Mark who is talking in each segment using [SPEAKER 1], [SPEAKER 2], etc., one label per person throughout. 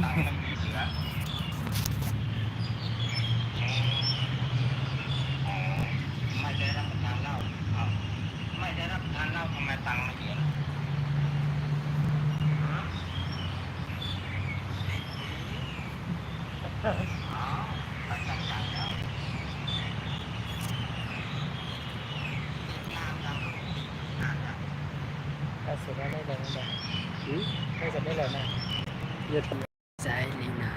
[SPEAKER 1] ตังค์ไม่มีเหลืออ๋อไม่ได้รับประทานเหล้าอ้าวไม่ได้รับประทานเหล้าทำไมตังค์ไม่เหลืออ๋อไปจังๆแล้วน้ำจังน้ำจัง
[SPEAKER 2] ล่าสุดว่าได้เลยนะ
[SPEAKER 3] อืม
[SPEAKER 2] ได้สุดได้เลยนะ
[SPEAKER 3] หยุดใจลีนา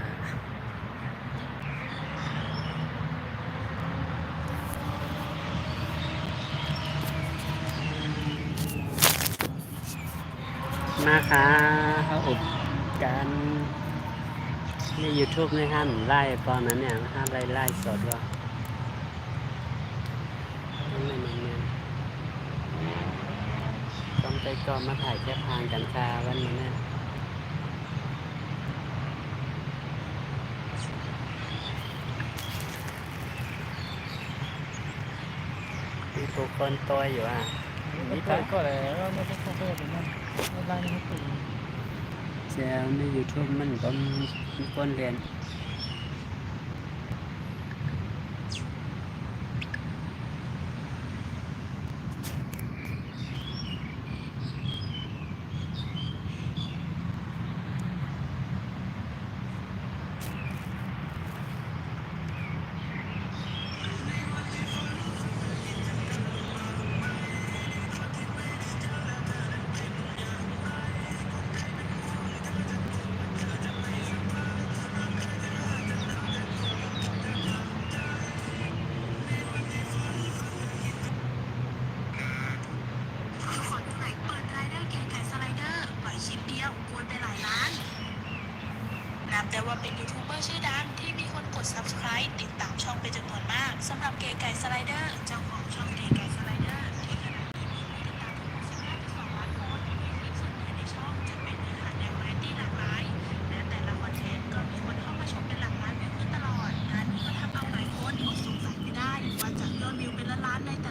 [SPEAKER 3] มาค่ะเขาอบกันใน YouTube ในห้ามไล่ตอนนั้นเนี่ยห้ามไล่สดว่านั่นเลยเนี่ยต้องไปก่อนมาถ่ายแค่พางกันคาวันนี้เนี่ยมีทุกคนตัวอยู่อ่ะ
[SPEAKER 2] ไม่เคยก็แล้วไม่ได้เคยแบบนั้นไม่ได้ไม่ตี
[SPEAKER 3] แซวใน YouTube มันก็มีคนเรียน
[SPEAKER 4] นับได้ว่าเป็นยูทูบเบอร์ชื่อดังที่มีคนกด Subscribe ติดตามช่องเป็นจำนวนมากสำหรับเก๋ไก่สไลเดอร์เจ้าของ